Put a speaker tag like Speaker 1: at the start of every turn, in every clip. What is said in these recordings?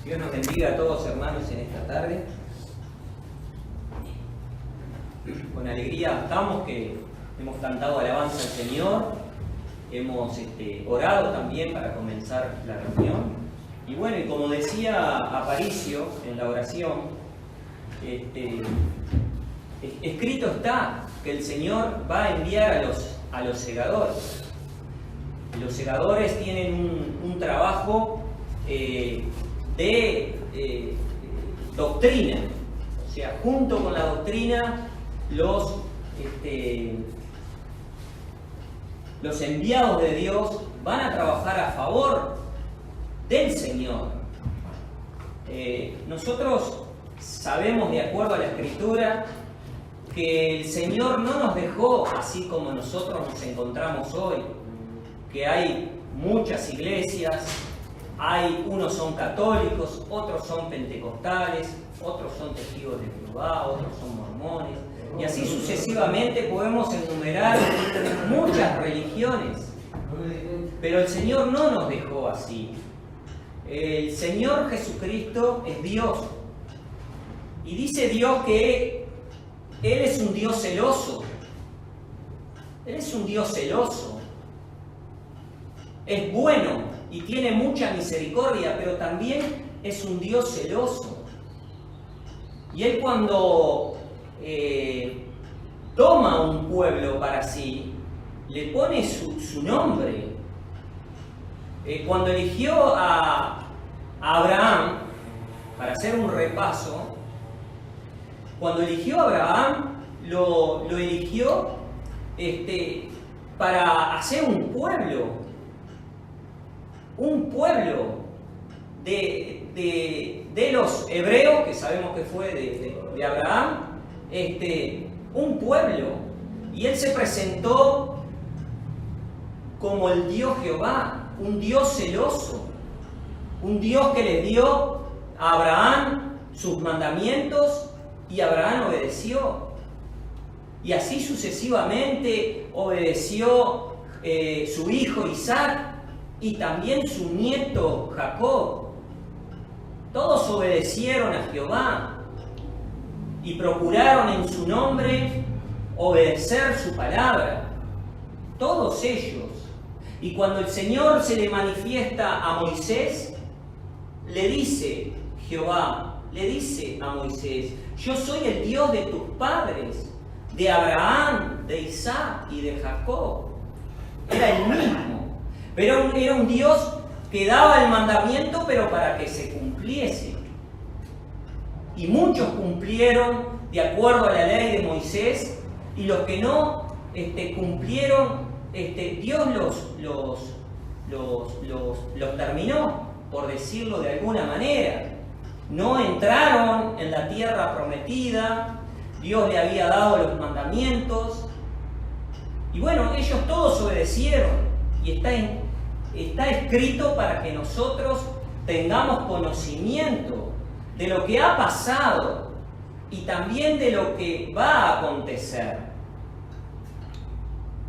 Speaker 1: Dios nos bendiga a todos, hermanos, en esta tarde. Con alegría estamos que hemos cantado alabanza al Señor, hemos orado también para comenzar la reunión. Y bueno, y como decía Aparicio en la oración, escrito está que el Señor va a enviar a los segadores. Los segadores tienen un trabajo de doctrina, o sea, junto con la doctrina, los enviados de Dios van a trabajar a favor del Señor. Nosotros sabemos, de acuerdo a la Escritura, que el Señor no nos dejó así como nosotros nos encontramos hoy, que hay muchas iglesias, unos son católicos, otros son pentecostales, otros son testigos de Jehová, otros son mormones, y así sucesivamente podemos enumerar muchas religiones. Pero el Señor no nos dejó así. El Señor Jesucristo es Dios. Y dice Dios que Él es un Dios celoso. Él es un Dios celoso. Es bueno y tiene mucha misericordia, pero también es un Dios celoso. Y Él cuando toma un pueblo para sí, le pone su nombre. Cuando eligió a Abraham, para hacer un repaso, cuando eligió a Abraham, lo eligió para hacer un pueblo de los hebreos, que sabemos que fue de Abraham, un pueblo. Y él se presentó como el Dios Jehová, un Dios celoso, un Dios que le dio a Abraham sus mandamientos y Abraham obedeció. Y así sucesivamente obedeció su hijo Isaac y también su nieto Jacob. Todos obedecieron a Jehová y procuraron en su nombre obedecer su palabra. Todos ellos. Y cuando el Señor se le manifiesta a Moisés, le dice Jehová, le dice a Moisés: yo soy el Dios de tus padres, de Abraham, de Isaac y de Jacob. Era el mismo, pero era un Dios que daba el mandamiento, pero para que se cumpliese. Y muchos cumplieron de acuerdo a la ley de Moisés, y los que no cumplieron, Dios los terminó, por decirlo de alguna manera. No entraron en la tierra prometida. Dios le había dado los mandamientos. Y bueno, ellos todos obedecieron. Y está escrito para que nosotros tengamos conocimiento de lo que ha pasado y también de lo que va a acontecer.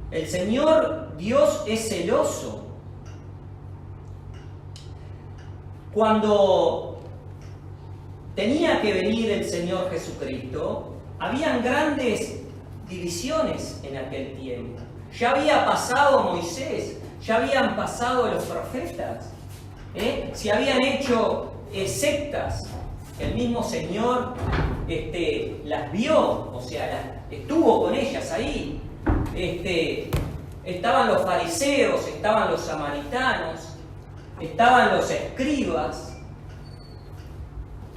Speaker 1: El Señor Dios es celoso. Cuando tenía que venir el Señor Jesucristo, habían grandes divisiones en aquel tiempo. Ya había pasado Moisés, ya habían pasado los profetas, se habían hecho sectas. El mismo Señor las vio, o sea, estuvo con ellas ahí. Estaban los fariseos, estaban los samaritanos, estaban los escribas.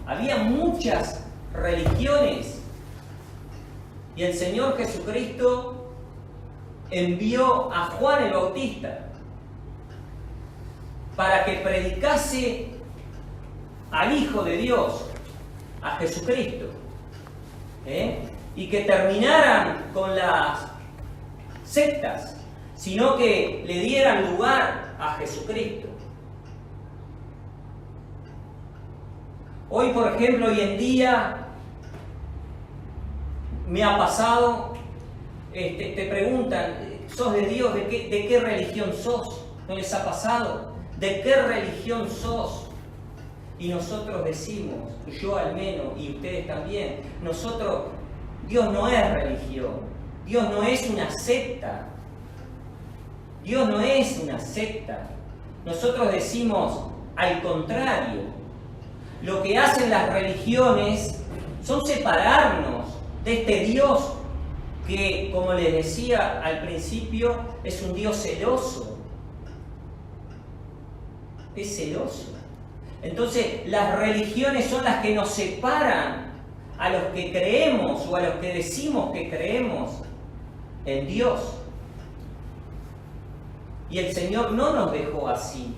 Speaker 1: Había muchas religiones. Y el Señor Jesucristo envió a Juan el Bautista para que predicase al Hijo de Dios, a Jesucristo, y que terminaran con las sectas, sino que le dieran lugar a Jesucristo. Hoy, por ejemplo, hoy en día me ha pasado, te preguntan: ¿sos de Dios? ¿De qué religión sos? ¿No les ha pasado? ¿De qué religión sos? Y nosotros decimos, yo al menos, y ustedes también, Dios no es religión, Dios no es una secta. Dios no es una secta. Nosotros decimos al contrario. Lo que hacen las religiones son separarnos de este Dios que, como les decía al principio, es un Dios celoso. Es celoso. Entonces, las religiones son las que nos separan a los que creemos o a los que decimos que creemos en Dios. Y el Señor no nos dejó así.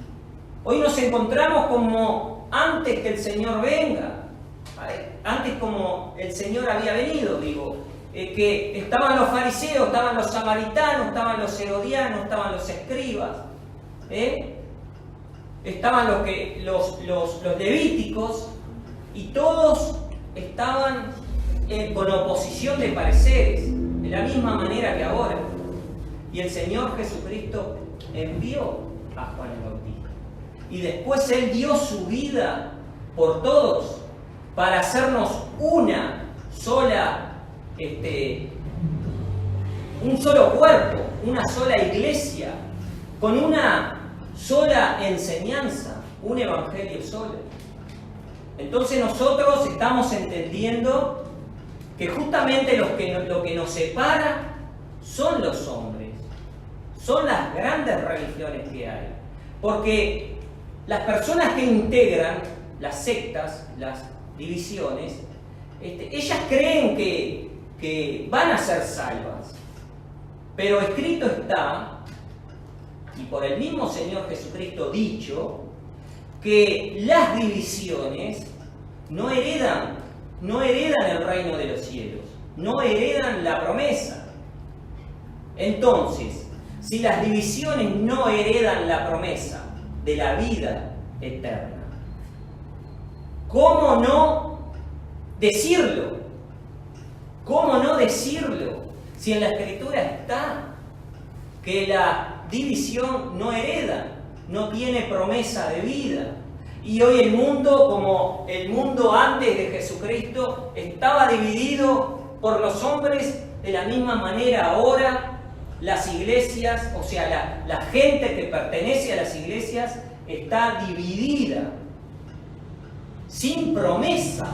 Speaker 1: Hoy nos encontramos como antes que el Señor venga. Antes como el Señor había venido, que estaban los fariseos, estaban los samaritanos, estaban los herodianos, estaban los escribas, estaban los levíticos, y todos estaban con oposición de pareceres, de la misma manera que ahora. Y el Señor Jesucristo envió a Juan el Bautista. Y después Él dio su vida por todos para hacernos una sola, un solo cuerpo, una sola iglesia, con una sola enseñanza, un evangelio solo. Entonces nosotros estamos entendiendo que justamente lo que nos separa son los hombres, son las grandes religiones que hay. Porque las personas que integran las sectas, las divisiones, ellas creen que van a ser salvas. Pero escrito está, y por el mismo Señor Jesucristo dicho, que las divisiones no heredan el reino de los cielos, no heredan la promesa. Entonces, si las divisiones no heredan la promesa de la vida eterna, ¿cómo no decirlo? ¿Cómo no decirlo? Si en la Escritura está que la división no hereda, no tiene promesa de vida. Y hoy el mundo, como el mundo antes de Jesucristo, estaba dividido por los hombres, de la misma manera ahora las iglesias, o sea, la gente que pertenece a las iglesias está dividida, sin promesa.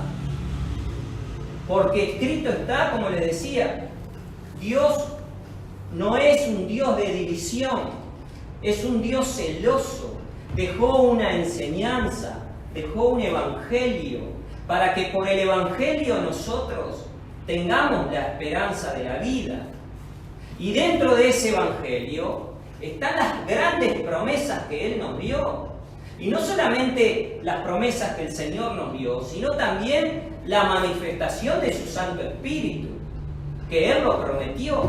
Speaker 1: Porque escrito está, como les decía, Dios no es un Dios de división, es un Dios celoso. Dejó una enseñanza, dejó un evangelio, para que por el evangelio nosotros tengamos la esperanza de la vida. Y dentro de ese evangelio están las grandes promesas que Él nos dio. Y no solamente las promesas que el Señor nos dio, sino también la manifestación de su Santo Espíritu, que Él lo prometió.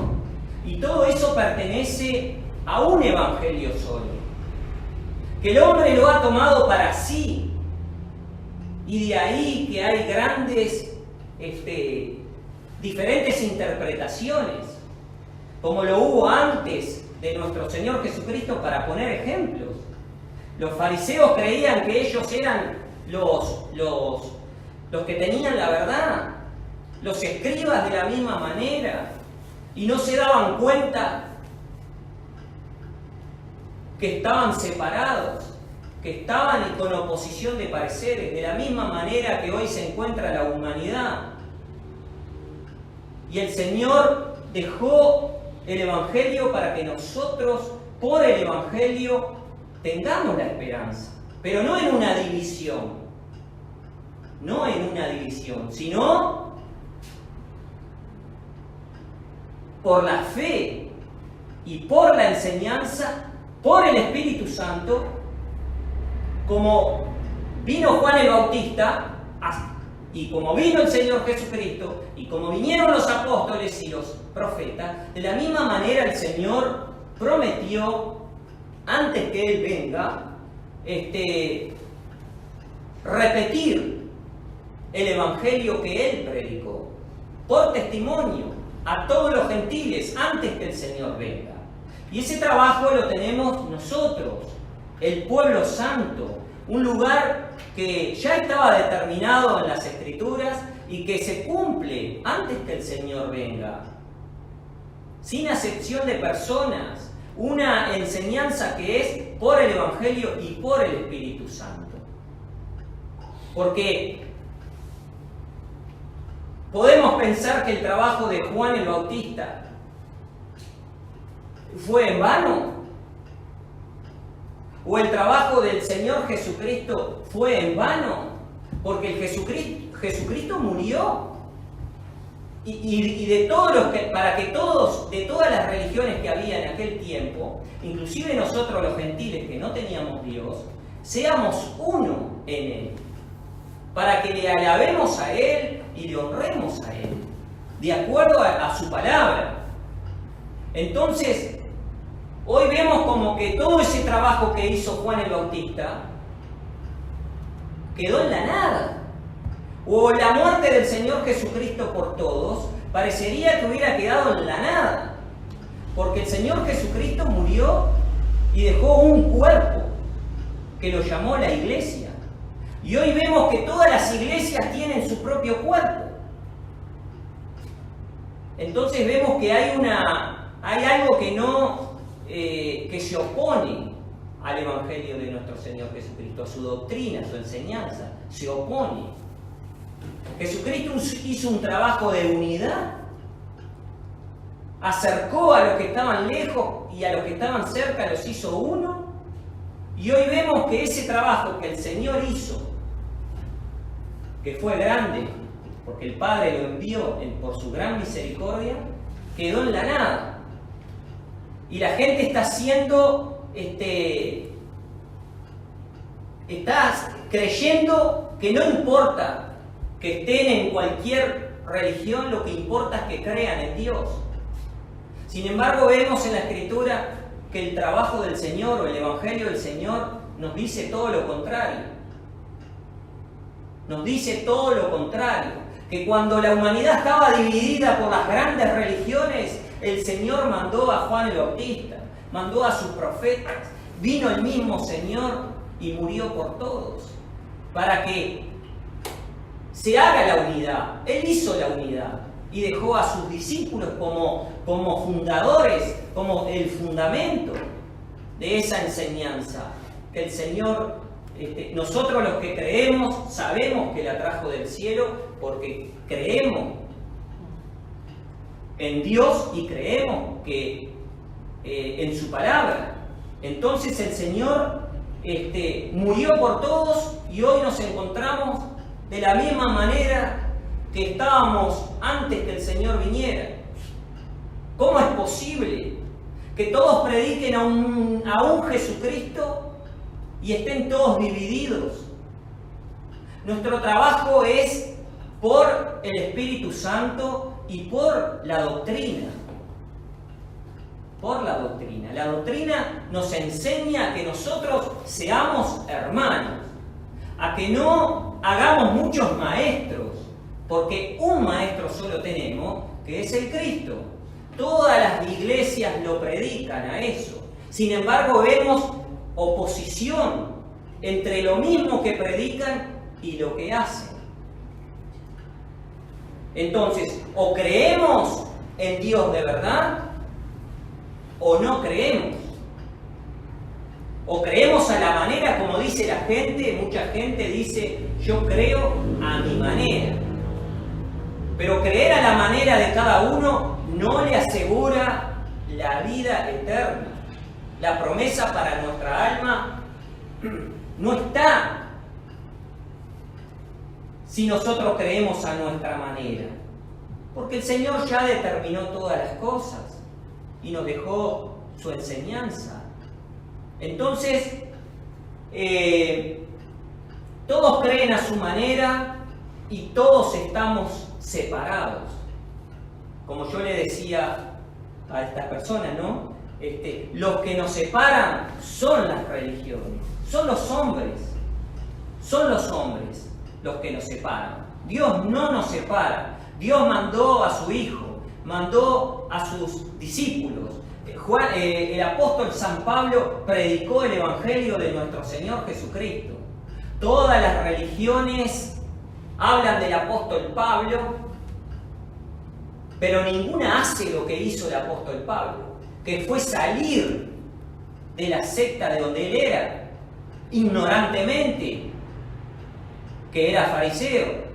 Speaker 1: Y todo eso pertenece a un evangelio solo, que el hombre lo ha tomado para sí. Y de ahí que hay grandes, diferentes interpretaciones, como lo hubo antes de nuestro Señor Jesucristo, para poner ejemplos. Los fariseos creían que ellos eran los que tenían la verdad, los escribas de la misma manera, y no se daban cuenta que estaban separados, que estaban con oposición de pareceres, de la misma manera que hoy se encuentra la humanidad. Y el Señor dejó el Evangelio para que nosotros, por el Evangelio, tengamos la esperanza, pero no en una división, sino por la fe y por la enseñanza, por el Espíritu Santo, como vino Juan el Bautista, y como vino el Señor Jesucristo, y como vinieron los apóstoles y los profetas, de la misma manera el Señor prometió, antes que Él venga, repetir el Evangelio que Él predicó, por testimonio a todos los gentiles, antes que el Señor venga. Y ese trabajo lo tenemos nosotros, el pueblo santo, un lugar que ya estaba determinado en las Escrituras y que se cumple antes que el Señor venga. Sin acepción de personas, una enseñanza que es por el Evangelio y por el Espíritu Santo. Porque podemos pensar que el trabajo de Juan el Bautista fue en vano, o el trabajo del Señor Jesucristo fue en vano, porque Jesucristo murió. Y de todos los que, para que todos, de todas las religiones que había en aquel tiempo, inclusive nosotros los gentiles que no teníamos Dios, seamos uno en Él, para que le alabemos a Él y le honremos a Él, de acuerdo a su palabra. Entonces, hoy vemos como que todo ese trabajo que hizo Juan el Bautista quedó en la nada. O la muerte del Señor Jesucristo por todos parecería que hubiera quedado en la nada. Porque el Señor Jesucristo murió y dejó un cuerpo que lo llamó la iglesia. Y hoy vemos que todas las iglesias tienen su propio cuerpo. Entonces vemos que hay algo que no que se opone al Evangelio de nuestro Señor Jesucristo, a su doctrina, a su enseñanza, se opone. Jesucristo hizo un trabajo de unidad, acercó a los que estaban lejos y a los que estaban cerca, los hizo uno, y hoy vemos que ese trabajo que el Señor hizo, que fue grande, porque el Padre lo envió por su gran misericordia, quedó en la nada. Y la gente está está creyendo que no importa que estén en cualquier religión, lo que importa es que crean en Dios. Sin embargo, vemos en la Escritura que el trabajo del Señor o el Evangelio del Señor nos dice todo lo contrario. Nos dice todo lo contrario. Que cuando la humanidad estaba dividida por las grandes religiones, el Señor mandó a Juan el Bautista, mandó a sus profetas, vino el mismo Señor y murió por todos, para que se haga la unidad. Él hizo la unidad y dejó a sus discípulos como fundadores, como el fundamento de esa enseñanza que el Señor, nosotros los que creemos, sabemos que la trajo del cielo porque creemos en Dios y creemos que en su palabra. Entonces el Señor murió por todos y hoy nos encontramos de la misma manera que estábamos antes que el Señor viniera. ¿Cómo es posible que todos prediquen a un Jesucristo y estén todos divididos? Nuestro trabajo es por el Espíritu Santo y por la doctrina. Por la doctrina. La doctrina nos enseña a que nosotros seamos hermanos, a que no hagamos muchos maestros, porque un maestro solo tenemos, que es el Cristo. Todas las iglesias lo predican a eso. Sin embargo, vemos oposición entre lo mismo que predican y lo que hacen. Entonces, o creemos en Dios de verdad, o no creemos. O creemos a la manera como dice la gente. Mucha gente dice, yo creo a mi manera. Pero creer a la manera de cada uno no le asegura la vida eterna. La promesa para nuestra alma no está si nosotros creemos a nuestra manera. Porque el Señor ya determinó todas las cosas y nos dejó su enseñanza. Entonces, todos creen a su manera y todos estamos separados. Como yo le decía a estas personas, ¿no? Los que nos separan son las religiones, son los hombres los que nos separan. Dios no nos separa. Dios mandó a su Hijo, mandó a sus discípulos. El apóstol San Pablo predicó el Evangelio de nuestro Señor Jesucristo. Todas las religiones hablan del apóstol Pablo, pero ninguna hace lo que hizo el apóstol Pablo, que fue salir de la secta de donde él era, ignorantemente, que era fariseo.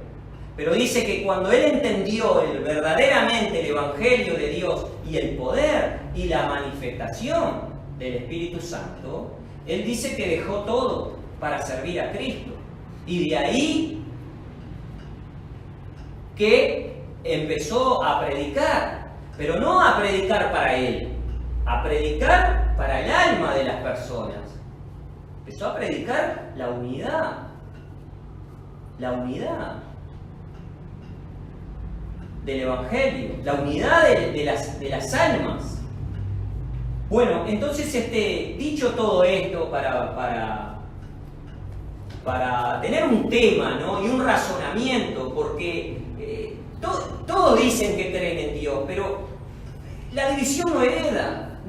Speaker 1: Pero dice que cuando él entendió verdaderamente el Evangelio de Dios y el poder y la manifestación del Espíritu Santo, él dice que dejó todo para servir a Cristo. Y de ahí que empezó a predicar, pero no a predicar para él, a predicar para el alma de las personas. Empezó a predicar la unidad del Evangelio, la unidad de las almas. Bueno, entonces dicho todo esto para tener un tema, ¿no? Y un razonamiento, porque todos dicen que creen en Dios, pero la división no hereda,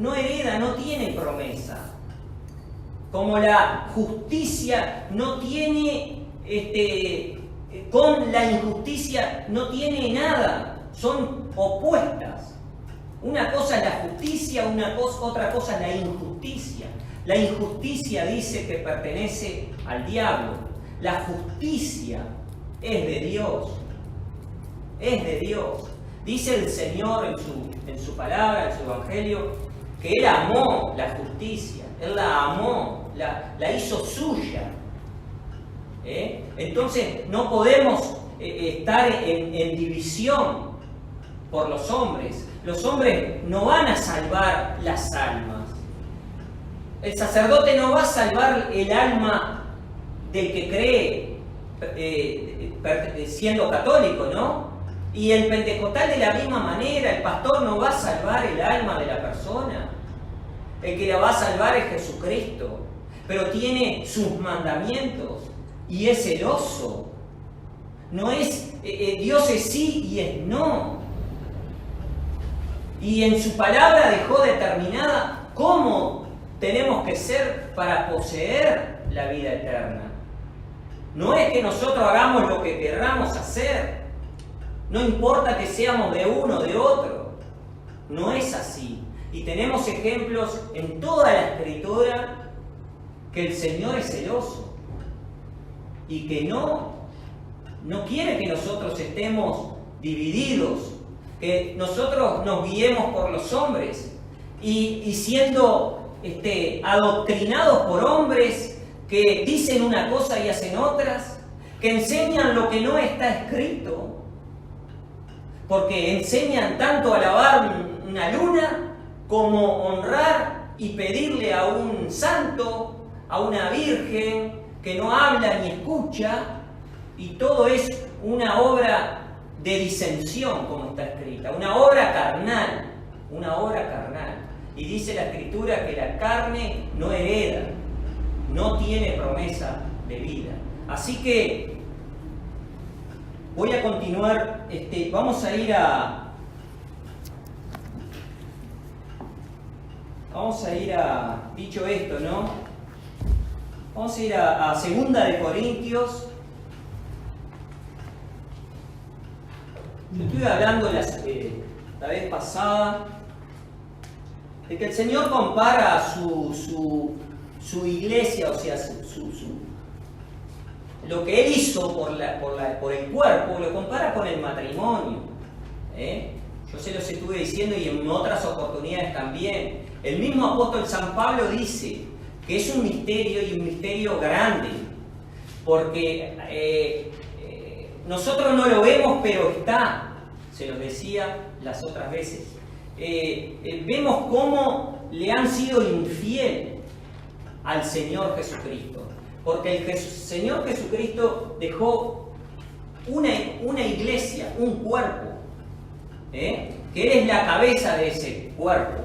Speaker 1: no tiene promesa. Como la justicia no tiene, con la injusticia no tiene nada, son opuestas. Una cosa es la justicia, otra cosa es la injusticia. La injusticia dice que pertenece al diablo. La justicia es de Dios. Es de Dios. Dice el Señor en su palabra, en su evangelio, que Él amó la justicia. Él la amó, la hizo suya. Entonces no podemos estar en división por los hombres. Los hombres no van a salvar las almas. El sacerdote no va a salvar el alma del que cree siendo católico, ¿no? Y el pentecostal de la misma manera. El pastor no va a salvar el alma de la persona. El que la va a salvar es Jesucristo. Pero tiene sus mandamientos y es celoso. No es, Dios es sí y es no. Y en su palabra dejó determinada cómo tenemos que ser para poseer la vida eterna. No es que nosotros hagamos lo que querramos hacer. No importa que seamos de uno o de otro. No es así. Y tenemos ejemplos en toda la Escritura que el Señor es celoso. Y que no quiere que nosotros estemos divididos. Que nosotros nos guiemos por los hombres. Y siendo adoctrinados por hombres que dicen una cosa y hacen otras, que enseñan lo que no está escrito, porque enseñan tanto alabar una luna como honrar y pedirle a un santo, a una virgen que no habla ni escucha, y todo es una obra de disensión, como está escrita, una obra carnal. Y dice la Escritura que la carne no hereda, no tiene promesa de vida. Así que voy a continuar, vamos a ir a, dicho esto, ¿no? Vamos a ir a 2 de Corintios. Yo estuve hablando la vez pasada de que el Señor compara su iglesia, o sea, lo que Él hizo por el cuerpo, lo compara con el matrimonio. Yo se los estuve diciendo y en otras oportunidades también. El mismo apóstol San Pablo dice que es un misterio y un misterio grande, porque nosotros no lo vemos, pero está. Se los decía las otras veces. Vemos cómo le han sido infiel al Señor Jesucristo. Porque el Señor Jesucristo dejó una iglesia, un cuerpo, que Él es la cabeza de ese cuerpo.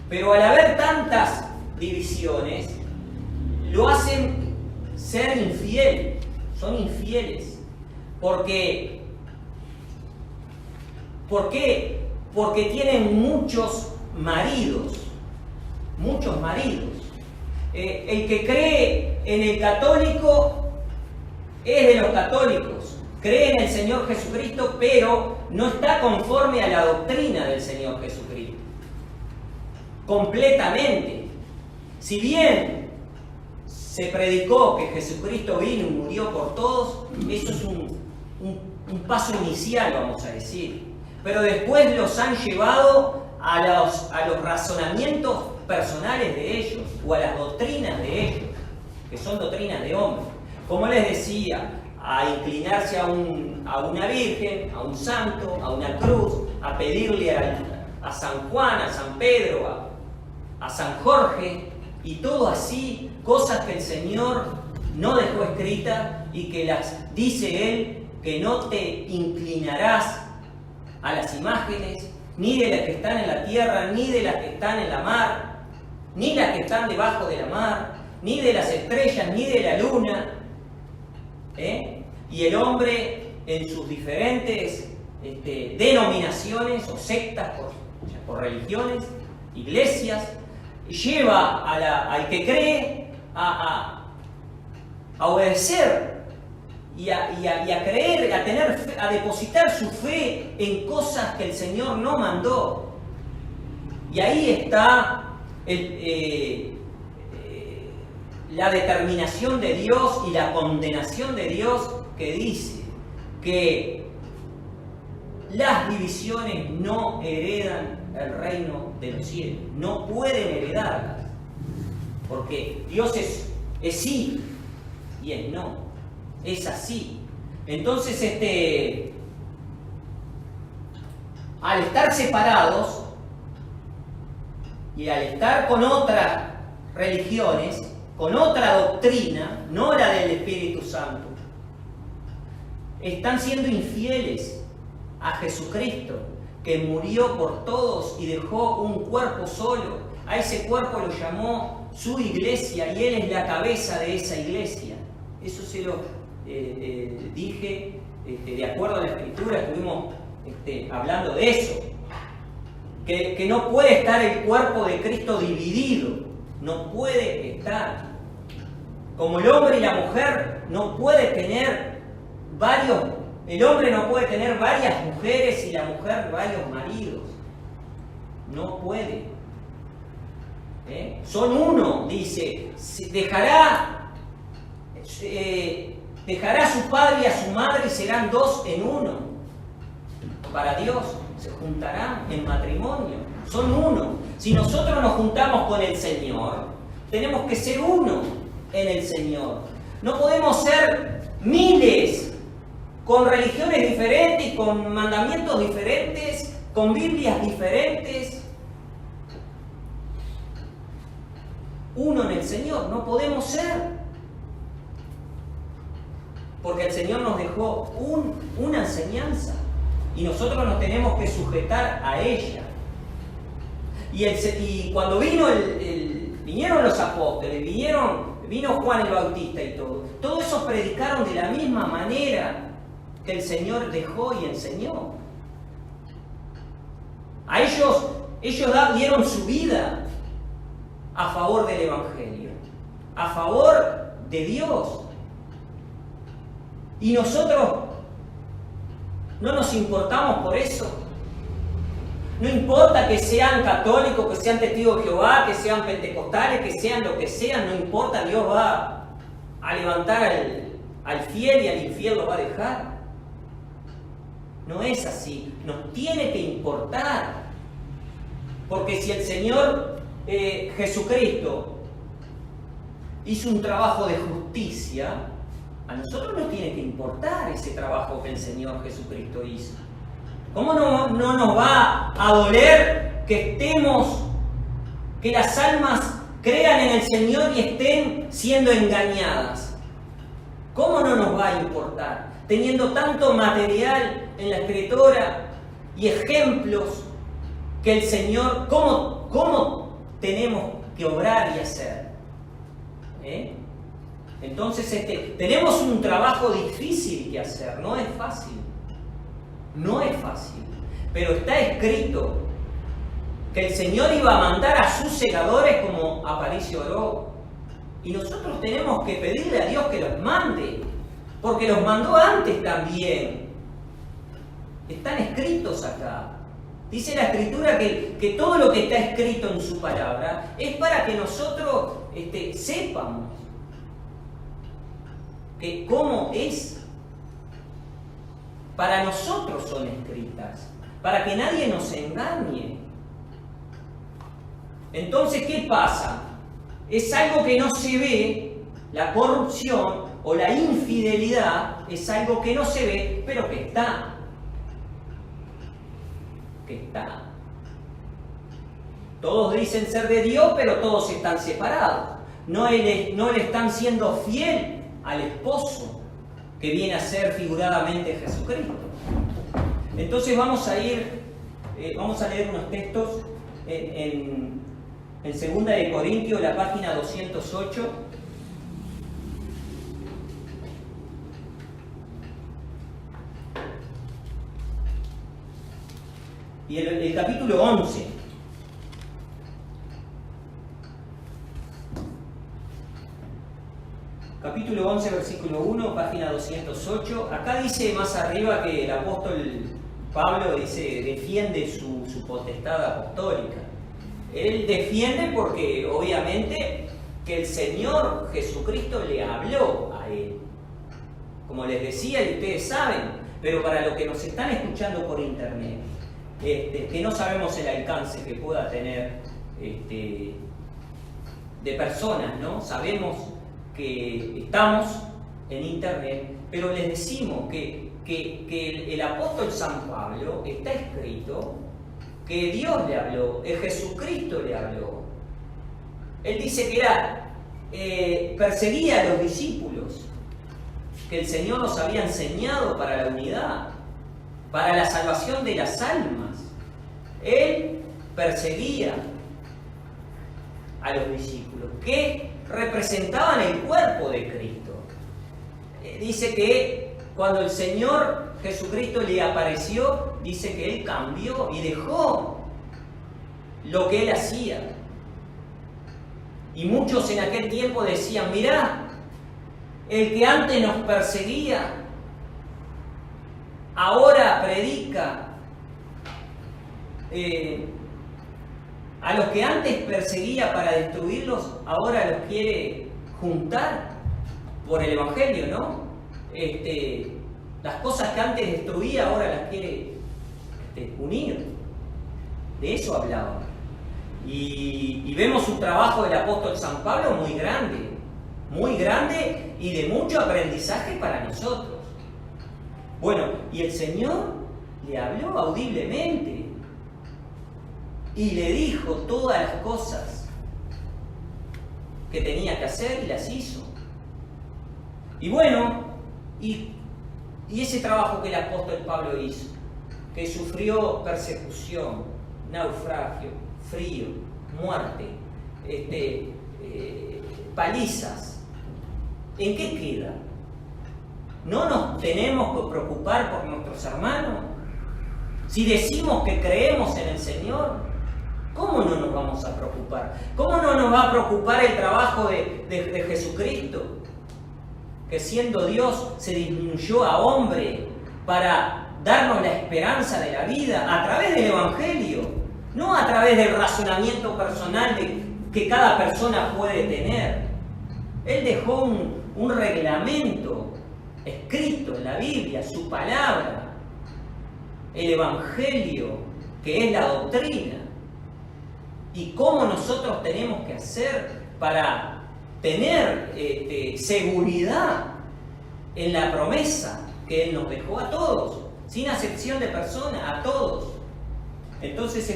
Speaker 1: Pero al haber tantas divisiones, lo hacen ser infiel, son infieles. ¿Por qué? Porque tienen muchos maridos. El que cree en el católico es de los católicos, cree en el Señor Jesucristo, pero no está conforme a la doctrina del Señor Jesucristo. Completamente. Si bien se predicó que Jesucristo vino y murió por todos, eso es un paso inicial, vamos a decir. Pero después los han llevado a los razonamientos personales de ellos, o a las doctrinas de ellos, que son doctrinas de hombres. Como les decía, a inclinarse a una virgen, a un santo, a una cruz, a pedirle a San Juan, a San Pedro, a San Jorge, y todo así, cosas que el Señor no dejó escritas y que las dice Él, que no te inclinarás a las imágenes, ni de las que están en la tierra, ni de las que están en la mar, ni las que están debajo de la mar, ni de las estrellas, ni de la luna. Y el hombre en sus diferentes denominaciones o sectas por religiones, iglesias, lleva al que cree a obedecer y a creer, a depositar su fe en cosas que el Señor no mandó. Y ahí está la determinación de Dios y la condenación de Dios, que dice que las divisiones no heredan el reino de los cielos, no pueden heredarlas, porque Dios es sí y es no, es así. Entonces, al estar separados y al estar con otras religiones, con otra doctrina, no la del Espíritu Santo, están siendo infieles a Jesucristo, que murió por todos y dejó un cuerpo solo. A ese cuerpo lo llamó su iglesia y Él es la cabeza de esa iglesia. Eso se lo dije de acuerdo a la Escritura, estuvimos hablando de eso. Que no puede estar el cuerpo de Cristo dividido, no puede estar. Como el hombre y la mujer no puede tener el hombre no puede tener varias mujeres y la mujer varios maridos. No puede. Son uno, dice. Dejará a su padre y a su madre y serán dos en uno. Para Dios se juntarán en matrimonio. Son uno. Si nosotros nos juntamos con el Señor, tenemos que ser uno en el Señor. No podemos ser miles, con religiones diferentes, con mandamientos diferentes, con Biblias diferentes. Uno en el Señor, no podemos ser. Porque el Señor nos dejó una enseñanza y nosotros nos tenemos que sujetar a ella. Y cuando vinieron los apóstoles, vino Juan el Bautista y todos esos predicaron de la misma manera que el Señor dejó y enseñó. A ellos dieron su vida a favor del Evangelio, a favor de Dios. Y nosotros no nos importamos por eso. No importa que sean católicos, que sean testigos de Jehová, que sean pentecostales, que sean lo que sean, no importa, Dios va a levantar al fiel y al infiel lo va a dejar. No es así, nos tiene que importar. Porque si el Señor Jesucristo hizo un trabajo de justicia, a nosotros nos tiene que importar ese trabajo que el Señor Jesucristo hizo. ¿Cómo no nos va a doler que las almas crean en el Señor y estén siendo engañadas? ¿Cómo no nos va a importar? Teniendo tanto material en la Escritura y ejemplos que el Señor, ¿cómo tenemos que obrar y hacer? Entonces tenemos un trabajo difícil que hacer, no es fácil. No es fácil, pero está escrito que el Señor iba a mandar a sus segadores como Aparicio oró. Y nosotros tenemos que pedirle a Dios que los mande, porque los mandó antes también. Están escritos acá. Dice la Escritura que todo lo que está escrito en su palabra es para que nosotros sepamos que cómo es. Para nosotros son escritas, para que nadie nos engañe. Entonces, ¿qué pasa? Es algo que no se ve, la corrupción o la infidelidad es algo que no se ve, pero que está. Todos dicen ser de Dios, pero todos están separados. No le están siendo fiel al esposo, que viene a ser figuradamente Jesucristo. Entonces vamos a leer unos textos en 2 de Corintios, la página 208. Y el capítulo 11. Capítulo 11, versículo 1, página 208. Acá dice más arriba que el apóstol Pablo defiende su potestad apostólica. Él defiende porque obviamente que el Señor Jesucristo le habló a él. Como les decía, y ustedes saben, pero para los que nos están escuchando por internet, que no sabemos el alcance que pueda tener de personas, ¿no? Sabemos que estamos en internet, pero les decimos que el apóstol San Pablo está escrito que Dios le habló, Jesucristo le habló. Él dice que perseguía a los discípulos, que el Señor los había enseñado para la unidad, para la salvación de las almas. Él perseguía a los discípulos, que representaban el cuerpo de Cristo. Dice que cuando el Señor Jesucristo le apareció, dice que Él cambió y dejó lo que Él hacía. Y muchos en aquel tiempo decían, mirá, el que antes nos perseguía, ahora predica. A los que antes perseguía para destruirlos, ahora los quiere juntar por el Evangelio, ¿no? Las cosas que antes destruía, ahora las quiere unir. De eso hablaba. Y vemos un trabajo del apóstol San Pablo muy grande y de mucho aprendizaje para nosotros. Bueno, y el Señor le habló audiblemente y le dijo todas las cosas que tenía que hacer y las hizo. Y bueno, y ese trabajo que el apóstol Pablo hizo, que sufrió persecución, naufragio, frío, muerte, palizas, ¿en qué queda? ¿No nos tenemos que preocupar por nuestros hermanos? Si decimos que creemos en el Señor, ¿cómo no nos vamos a preocupar? ¿Cómo no nos va a preocupar el trabajo de Jesucristo? Que siendo Dios se disminuyó a hombre para darnos la esperanza de la vida a través del Evangelio, no a través del razonamiento personal que cada persona puede tener. Él dejó un reglamento escrito en la Biblia, su palabra, el Evangelio, que es la doctrina. Y cómo nosotros tenemos que hacer para tener seguridad en la promesa que Él nos dejó a todos, sin acepción de persona, a todos. Entonces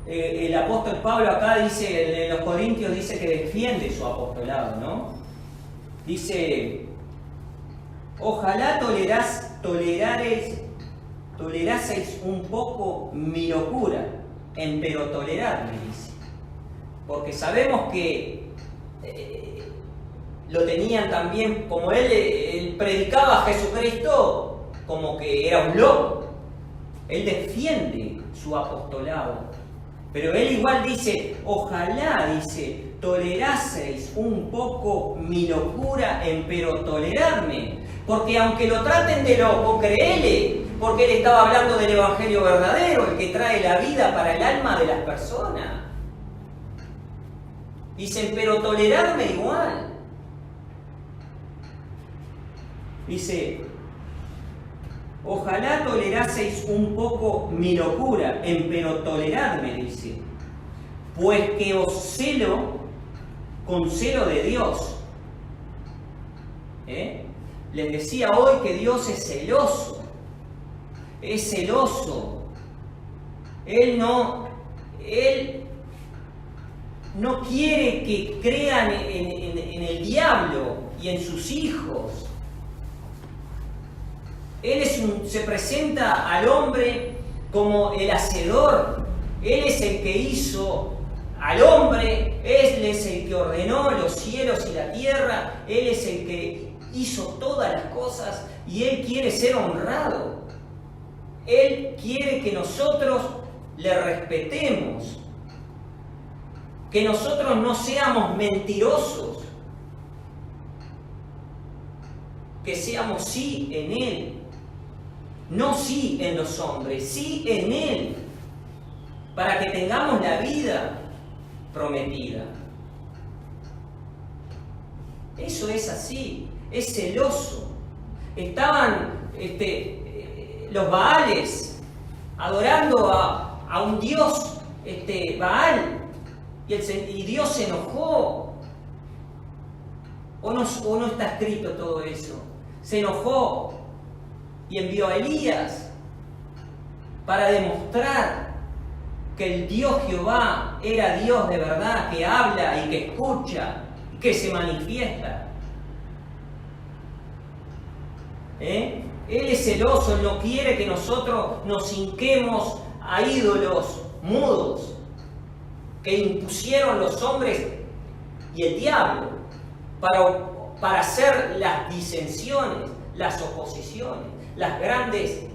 Speaker 1: el apóstol Pablo acá dice, en los Corintios dice que defiende su apostolado, ¿no? Dice, ojalá toleraseis un poco mi locura, empero toleradme, dice. Porque sabemos que lo tenían también, como él predicaba a Jesucristo, como que era un loco. Él defiende su apostolado. Pero él igual dice, ojalá, dice, toleraseis un poco mi locura, empero toleradme. Porque aunque lo traten de loco, créele, porque él estaba hablando del evangelio verdadero, el que trae la vida para el alma de las personas. Dice, pero toleradme igual. Dice, ojalá toleraseis un poco mi locura, empero toleradme, dice, pues que os celo con celo de Dios. Les decía hoy que Dios es celoso. Es celoso. Él no quiere que crean en el diablo y en sus hijos. Él se presenta al hombre como el hacedor. Él es el que hizo al hombre. Él es el que ordenó los cielos y la tierra. Él es el que hizo todas las cosas y Él quiere ser honrado. Él quiere que nosotros le respetemos. Que nosotros no seamos mentirosos. Que seamos sí en Él. No sí en los hombres, sí en Él. Para que tengamos la vida prometida. Eso es así. Es celoso. Estaban los Baales adorando a un dios Baal y Dios se enojó. ¿O no está escrito todo eso? Se enojó y envió a Elías para demostrar que el Dios Jehová era Dios de verdad, que habla y que escucha y que se manifiesta. Él es celoso, Él no quiere que nosotros nos hinquemos a ídolos mudos que impusieron los hombres y el diablo para hacer las disensiones, las oposiciones, las grandes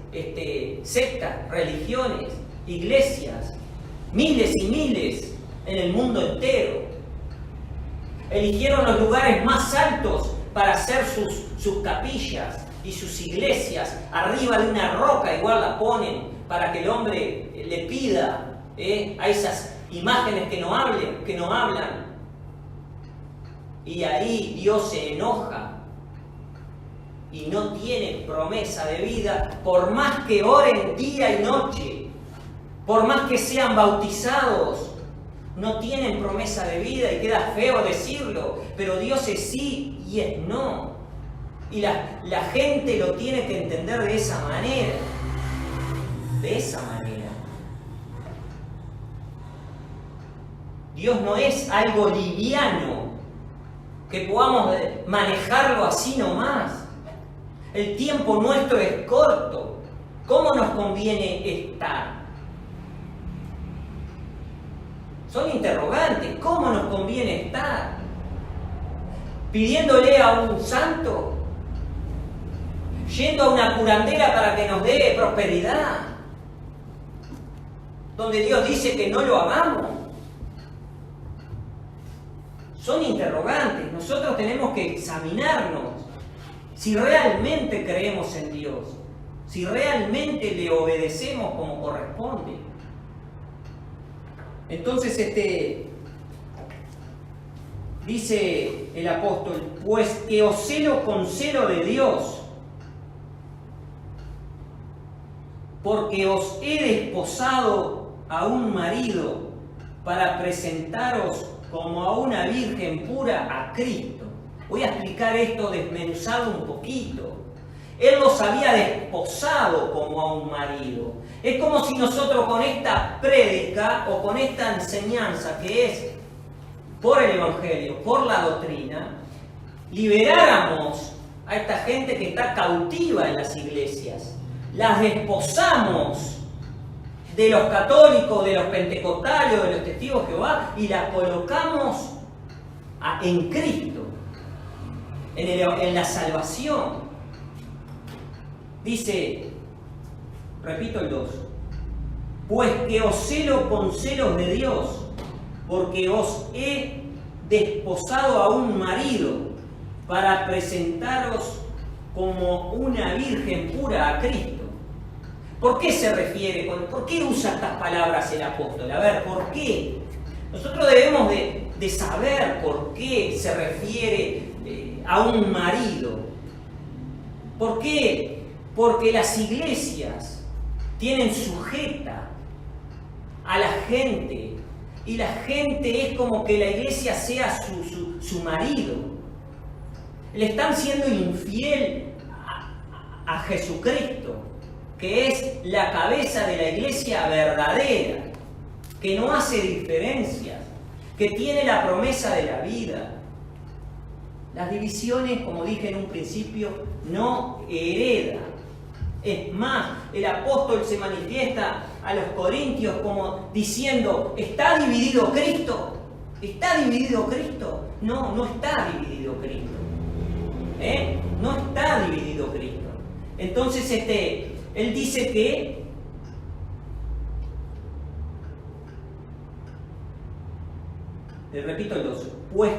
Speaker 1: sectas, religiones, iglesias, miles y miles en el mundo entero. Eligieron los lugares más altos para hacer sus capillas y sus iglesias. Arriba de una roca igual la ponen para que el hombre le pida a esas imágenes que no hablan. Y ahí Dios se enoja y no tiene promesa de vida, por más que oren día y noche, por más que sean bautizados, no tienen promesa de vida y queda feo decirlo, pero Dios es sí y es no. Y la gente lo tiene que entender de esa manera. De esa manera. Dios no es algo liviano que podamos manejarlo así nomás. El tiempo nuestro es corto. ¿Cómo nos conviene estar? Son interrogantes. ¿Cómo nos conviene estar? ¿Pidiéndole a un santo? ¿Yendo a una curandera para que nos dé prosperidad? Donde Dios dice que no lo hagamos. Son interrogantes. Nosotros tenemos que examinarnos si realmente creemos en Dios, si realmente le obedecemos como corresponde. Entonces, dice el apóstol, pues que os celo con celo de Dios, porque os he desposado a un marido para presentaros como a una virgen pura a Cristo. Voy a explicar esto desmenuzado un poquito. Él los había desposado como a un marido. Es como si nosotros con esta prédica o con esta enseñanza que es por el Evangelio, por la doctrina, liberáramos a esta gente que está cautiva en las iglesias. Las desposamos de los católicos, de los pentecostales, de los testigos de Jehová y las colocamos en Cristo, en la salvación. Dice, repito el 2, pues que os celo con celos de Dios, porque os he desposado a un marido para presentaros como una virgen pura a Cristo. ¿Por qué se refiere? ¿Por qué usa estas palabras el apóstol? A ver, ¿por qué? Nosotros debemos de saber por qué se refiere a un marido. ¿Por qué? Porque las iglesias tienen sujeta a la gente y la gente es como que la iglesia sea su marido. Le están siendo infiel a Jesucristo, que es la cabeza de la iglesia verdadera, que no hace diferencias, que tiene la promesa de la vida. Las divisiones, como dije en un principio, no heredan. Es más, el apóstol se manifiesta a los corintios como diciendo, ¿está dividido Cristo? ¿Está dividido Cristo? No, no está dividido Cristo. No está dividido Cristo. Entonces, él dice que le repito el 12, pues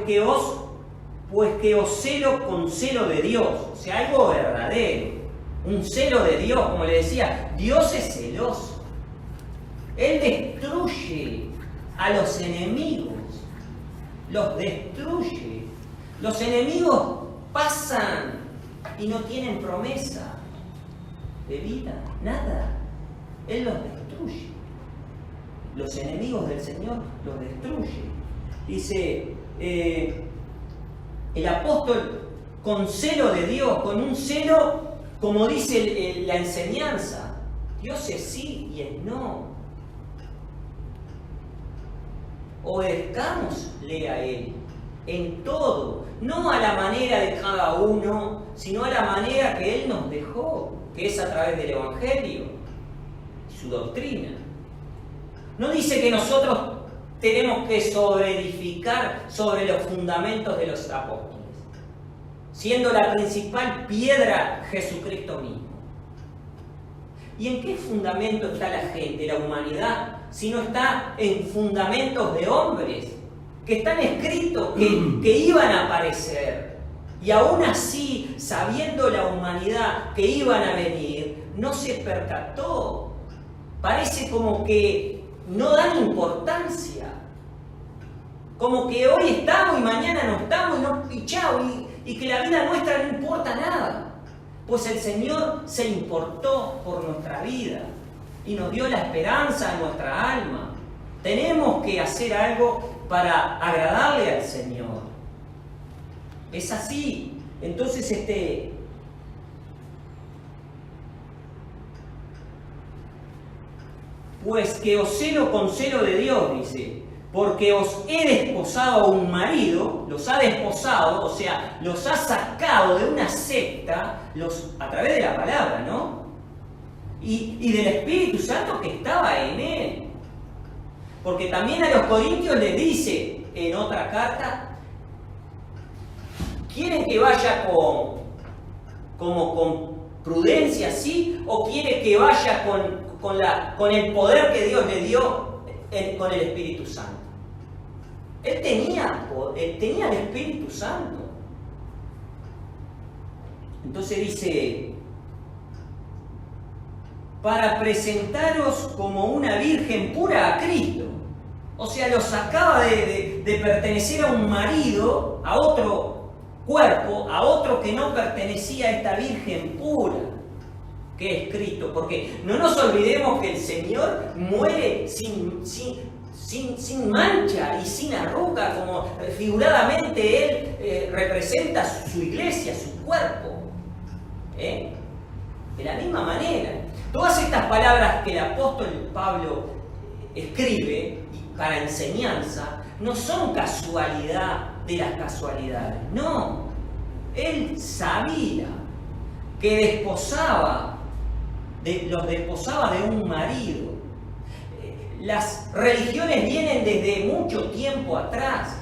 Speaker 1: que os celo con celo de Dios, o sea, algo verdadero, un celo de Dios, como le decía, Dios es celoso. Él destruye a los enemigos, los destruye. Los enemigos pasan y no tienen promesa de vida, nada. Él los destruye. Los enemigos del Señor los destruye. Dice el apóstol con celo de Dios, con un celo, como dice la enseñanza. Dios es sí y es no. Obedezcámosle a Él en todo, no a la manera de cada uno, sino a la manera que Él nos dejó, que es a través del Evangelio y su doctrina. No dice que nosotros tenemos que sobreedificar sobre los fundamentos de los apóstoles, siendo la principal piedra Jesucristo mismo. ¿Y en qué fundamento está la gente, la humanidad, si no está en fundamentos de hombres que están escritos, que iban a aparecer? Y aún así, sabiendo la humanidad que iban a venir, no se percató. Parece como que no dan importancia. Como que hoy estamos y mañana no estamos y chao, y que la vida nuestra no importa nada. Pues el Señor se importó por nuestra vida y nos dio la esperanza a nuestra alma. Tenemos que hacer algo para agradarle al Señor. Es así. Entonces, pues que os celo con celo de Dios, dice, porque os he desposado a un marido, los ha desposado, o sea, los ha sacado de una secta, a través de la palabra, ¿no? Y del Espíritu Santo que estaba en él. Porque también a los corintios les dice en otra carta, ¿quieren que vaya con prudencia, sí? ¿O quiere que vaya con el poder que Dios le dio con el Espíritu Santo? Él tenía el Espíritu Santo. Entonces dice, para presentaros como una virgen pura a Cristo. O sea, los sacaba de pertenecer a un marido, a otro cuerpo, a otro que no pertenecía a esta virgen pura, que es Cristo. Porque no nos olvidemos que el Señor muere sin mancha y sin arruga, como figuradamente Él representa su iglesia, su cuerpo. De la misma manera. Todas estas palabras que el apóstol Pablo escribe para enseñanza no son casualidad de las casualidades, no. Él sabía que los desposaba de un marido. Las religiones vienen desde mucho tiempo atrás.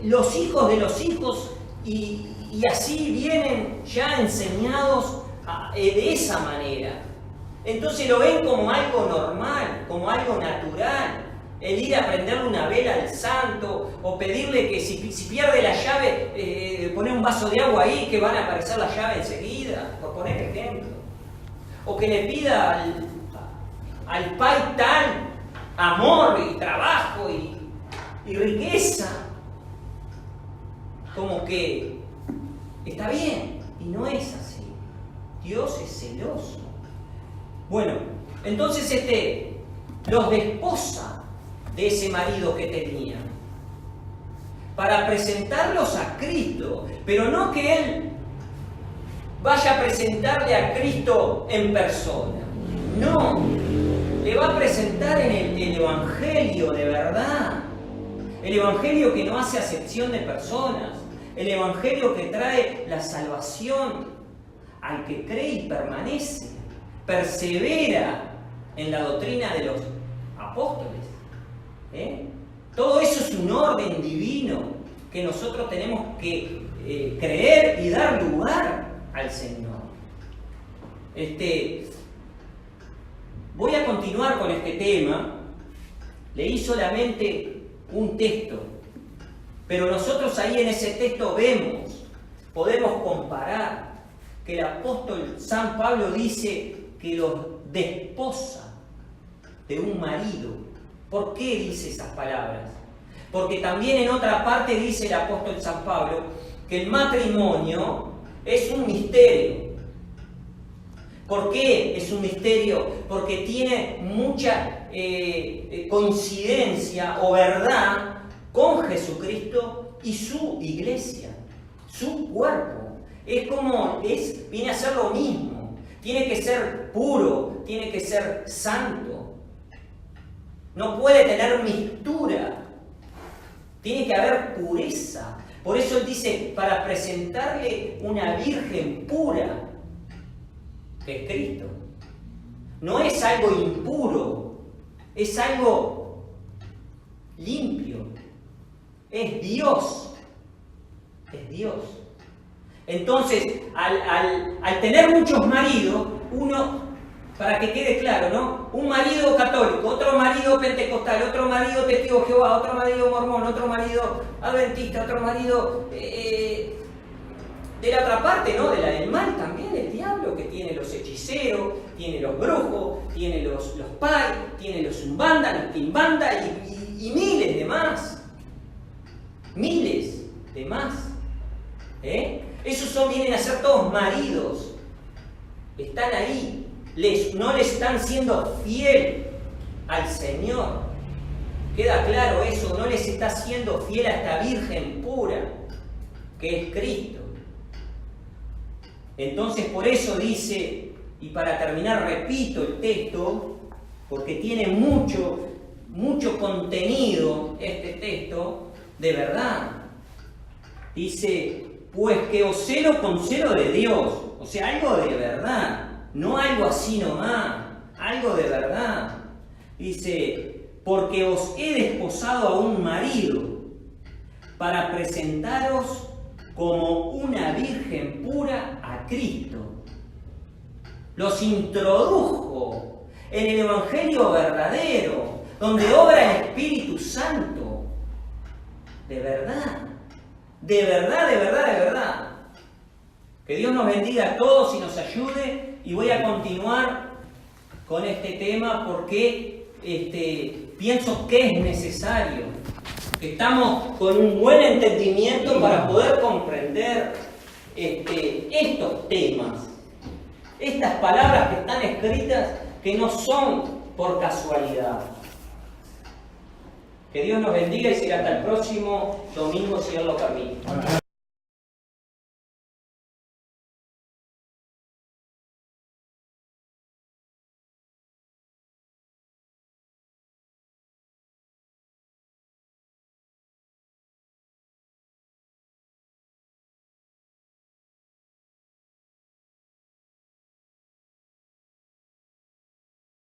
Speaker 1: Los hijos de los hijos y así vienen ya enseñados de esa manera. Entonces lo ven como algo normal, como algo natural. el ir a prenderle una vela al santo, o pedirle que si pierde la llave, poner un vaso de agua ahí, que van a aparecer la llave enseguida, por poner ejemplo. O que le pida al Pai tal amor y trabajo y riqueza, como que está bien, y no es así. Dios es celoso. Bueno, entonces los desposa de ese marido que tenía para presentarlos a Cristo, pero no que él vaya a presentarle a Cristo en persona, no, le va a presentar en el Evangelio de verdad, el Evangelio que no hace acepción de personas, el Evangelio que trae la salvación al que cree y permanece, persevera en la doctrina de los apóstoles. Todo eso es un orden divino que nosotros tenemos que creer y dar lugar al Señor. Voy a continuar con este tema. Leí solamente un texto, pero nosotros ahí en ese texto podemos comparar que el apóstol San Pablo dice que los desposa de un marido. ¿Por qué dice esas palabras? Porque también en otra parte dice el apóstol San Pablo que el matrimonio es un misterio. ¿Por qué es un misterio? Porque tiene mucha coincidencia o verdad con Jesucristo y su iglesia, su cuerpo. Viene a ser lo mismo. Tiene que ser puro, tiene que ser santo. No puede tener mixtura. Tiene que haber pureza. Por eso él dice, para presentarle una virgen pura, que es Cristo. No es algo impuro, es algo limpio. Es Dios. Es Dios. Entonces, al tener muchos maridos, uno, para que quede claro, ¿no? Un marido católico, otro marido pentecostal, otro marido testigo de Jehová, otro marido mormón, otro marido adventista, otro marido de la otra parte, ¿no? De la del mal también, el diablo, que tiene los hechiceros, tiene los brujos, tiene los pai, tiene los umbanda, los timbanda y miles de más. Miles de más. Esos vienen a ser todos maridos. Están ahí. No le están siendo fiel al Señor. Queda claro eso. No les está siendo fiel a esta Virgen pura, que es Cristo. Entonces por eso dice, y para terminar repito el texto, porque tiene mucho contenido este texto, de verdad. Dice, pues que os celo con celo de Dios, o sea, algo de verdad, no algo así nomás, algo de verdad. Dice, porque os he desposado a un marido para presentaros como una virgen pura a Cristo. Los introdujo en el Evangelio verdadero, donde obra el Espíritu Santo. De verdad. De verdad, de verdad, de verdad. Que Dios nos bendiga a todos y nos ayude. Y voy a continuar con este tema porque pienso que es necesario. Que estamos con un buen entendimiento para poder comprender estos temas. Estas palabras que están escritas que no son por casualidad. Que Dios nos bendiga y será hasta el próximo domingo si Dios lo permite.